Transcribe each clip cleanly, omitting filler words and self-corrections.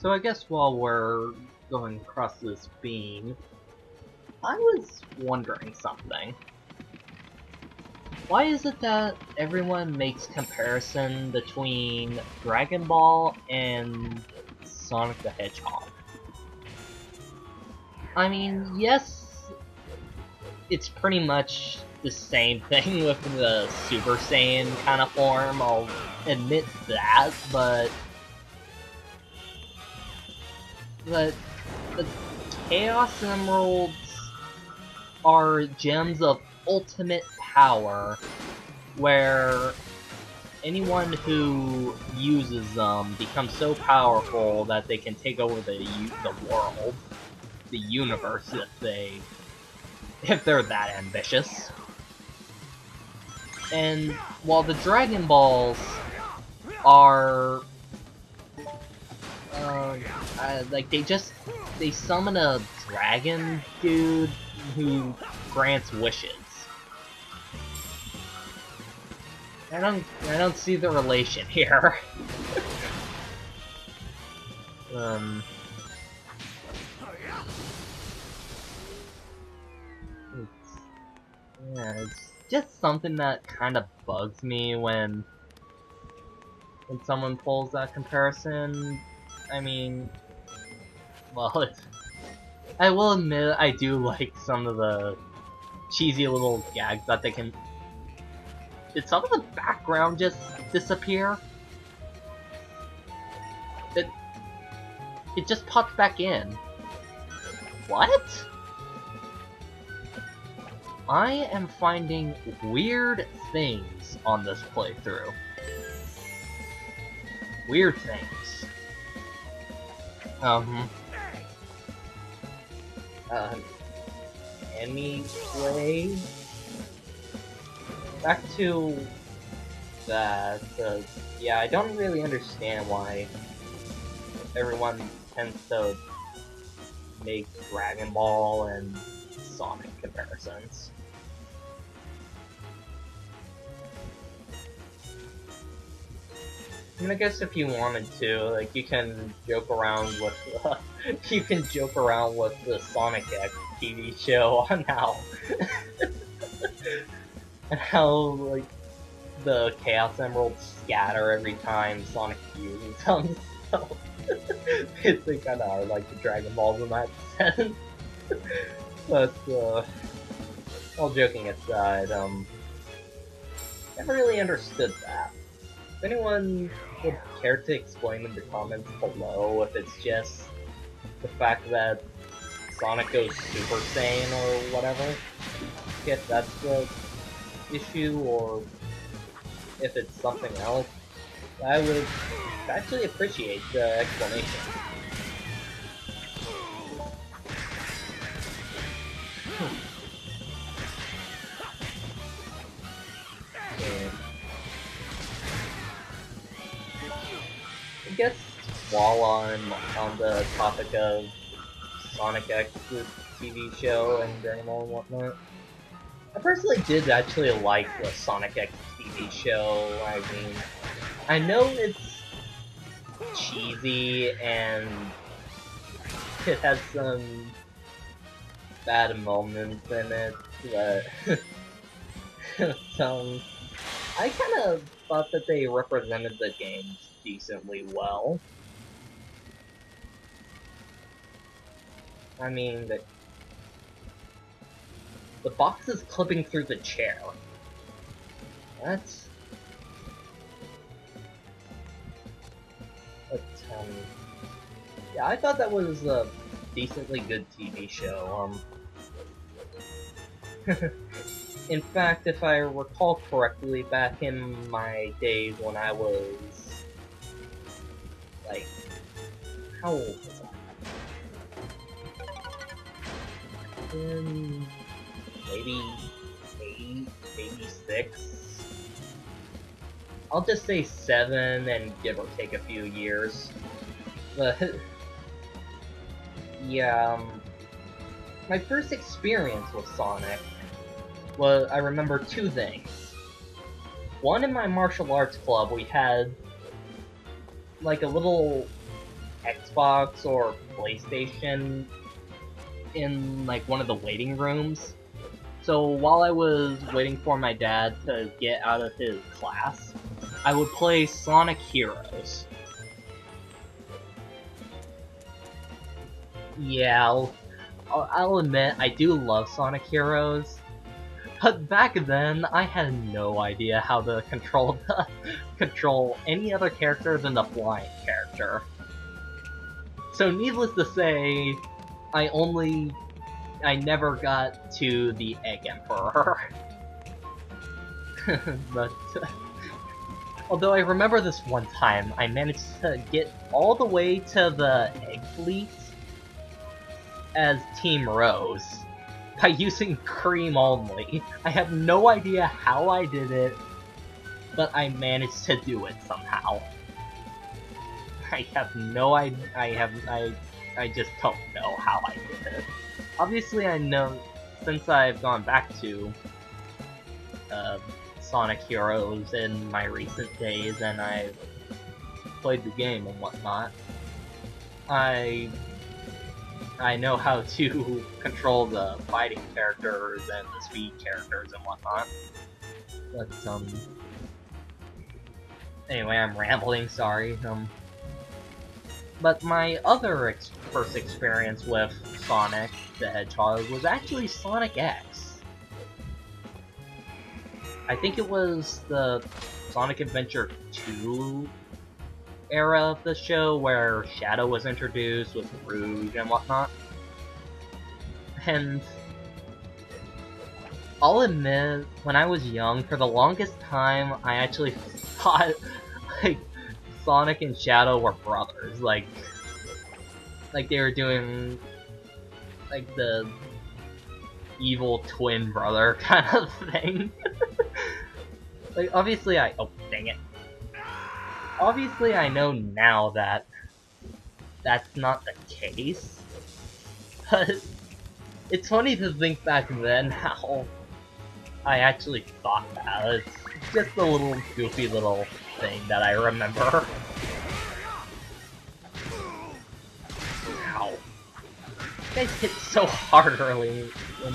So I guess while we're going across this beam, I was wondering something. Why is it that everyone makes comparison between Dragon Ball and Sonic the Hedgehog? I mean, yes, it's pretty much the same thing with the Super Saiyan kind of form, I'll admit that, but the Chaos Emeralds are gems of ultimate power, where anyone who uses them becomes so powerful that they can take over the world, the universe, if they're that ambitious. And while the Dragon Balls are like they summon a dragon dude who grants wishes. I don't see the relation here. It's just something that kind of bugs me when someone pulls that comparison. I mean, well, I will admit I do like some of the cheesy little gags that they can. Did some of the background just disappear? It just popped back in. What? I am finding weird things on this playthrough. Weird things. Anyway, back to that, yeah, I don't really understand why everyone tends to make Dragon Ball and Sonic comparisons. I mean, I guess if you wanted to, like, you can joke around with the Sonic X TV show on how like the Chaos Emeralds scatter every time Sonic uses them. So they kind of are like the Dragon Balls in that sense. But all joking aside, never really understood that. If anyone would care to explain in the comments below if it's just the fact that Sonic goes Super Saiyan or whatever, if that's the issue, or if it's something else, I would actually appreciate the explanation. I guess while I'm on the topic of Sonic X's TV show and Dragon Ball and whatnot, I personally did actually like the Sonic X TV show. I mean, I know it's cheesy and it has some bad moments in it, but I kind of thought that they represented the games decently well. I mean, the box is clipping through the chair. That's yeah, I thought that was a decently good TV show. In fact, if I recall correctly, back in my days when I was like, how old was I? Maybe 8, maybe 6. I'll just say 7 and give or take a few years. But yeah, my first experience with Sonic was, I remember 2 things. One, in my martial arts club, we had like a little Xbox or PlayStation in like one of the waiting rooms. So while I was waiting for my dad to get out of his class, I would play Sonic Heroes. Yeah, I'll admit, I do love Sonic Heroes, but back then, I had no idea how to control any other character than the flying character. So needless to say, I never got to the Egg Emperor. But, although I remember this one time, I managed to get all the way to the Egg Fleet as Team Rose by using cream only. I have no idea how I did it, but I managed to do it somehow. I have no idea. I just don't know how I did it. Obviously, I know since I've gone back to Sonic Heroes in my recent days and I've played the game and whatnot, I know how to control the fighting characters and the speed characters and whatnot. But, anyway, I'm rambling, sorry. But my other first experience with Sonic the Hedgehog was actually Sonic X. I think it was the Sonic Adventure 2 era of the show where Shadow was introduced with Rouge and whatnot. And I'll admit, when I was young, for the longest time, I actually thought like Sonic and Shadow were brothers, like they were doing like the evil twin brother kind of thing. Like obviously oh dang it. Obviously I know now that that's not the case, but it's funny to think back then how I actually thought that. It's just a little goofy little thing that I remember. Ow. You guys hit so hard early in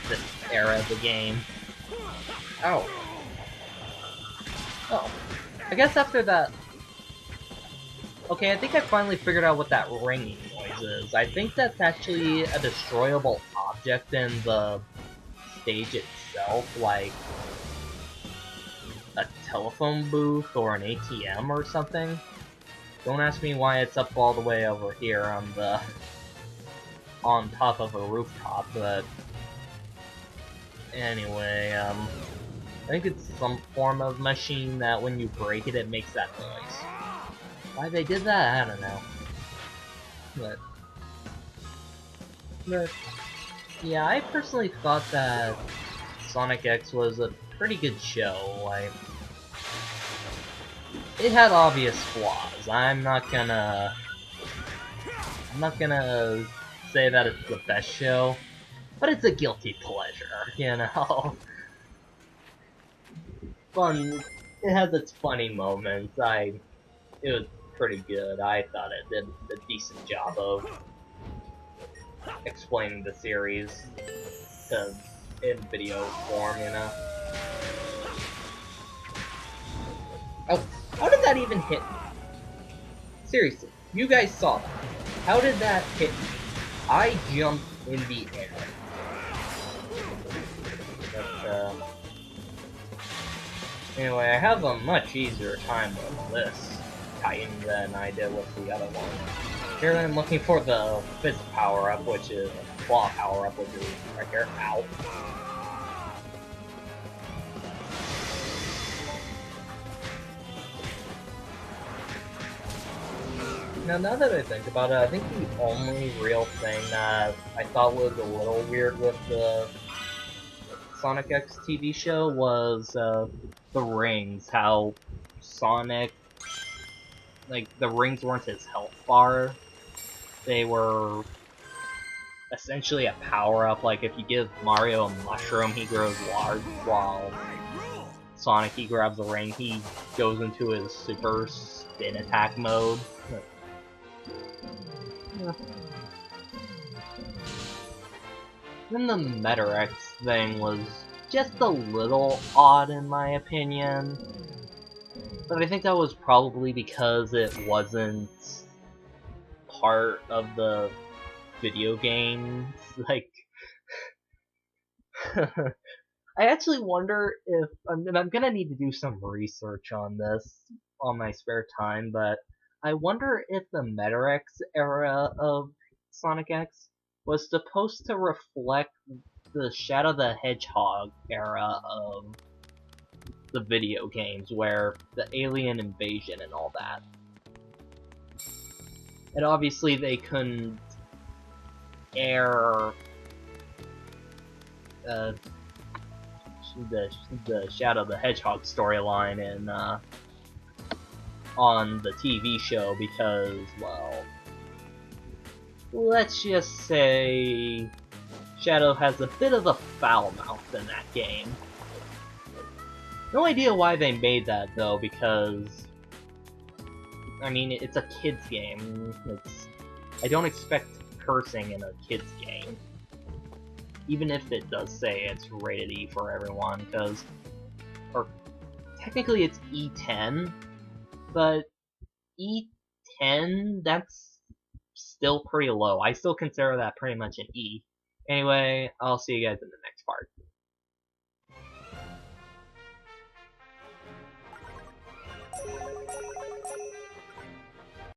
this era of the game. Ow. Oh. I guess after that... Okay, I think I finally figured out what that ringing noise is. I think that's actually a destroyable object in the stage itself, like a telephone booth or an ATM or something. Don't ask me why it's up all the way over here on top of a rooftop, but anyway, I think it's some form of machine that when you break it, it makes that noise. Why they did that, I don't know. But yeah, I personally thought that Sonic X was a pretty good show. Like, it had obvious flaws. I'm not gonna say that it's the best show, but it's a guilty pleasure, you know. Fun. It has its funny moments. It was pretty good. I thought it did a decent job of explaining the series in video form, you know. Oh, how did that even hit me? Seriously, you guys saw that. How did that hit me? I jumped in the air. But, anyway, I have a much easier time with this Titan than I did with the other one. Here I'm looking for the fist power-up, which is a claw power-up, which is right here. Ow. Now that I think about it, I think the only real thing that I thought was a little weird with the Sonic X TV show was the rings. How Sonic, like, the rings weren't his health bar. They were essentially a power-up. Like, if you give Mario a mushroom, he grows large, while Sonic, he grabs a ring, he goes into his super spin attack mode. Then the Metarex thing was just a little odd in my opinion. But I think that was probably because it wasn't part of the video games. Like, I actually wonder if I'm gonna need to do some research on this on my spare time, but I wonder if the Metarex era of Sonic X was supposed to reflect the Shadow the Hedgehog era of the video games, where the alien invasion and all that. And obviously they couldn't air the Shadow the Hedgehog storyline in on the TV show because, well, let's just say Shadow has a bit of a foul mouth in that game. No idea why they made that though, because I mean it's a kids game. I don't expect cursing in a kids game. Even if it does say it's rated E for everyone, or technically it's E10, but E10, that's still pretty low. I still consider that pretty much an E. Anyway, I'll see you guys in the next part.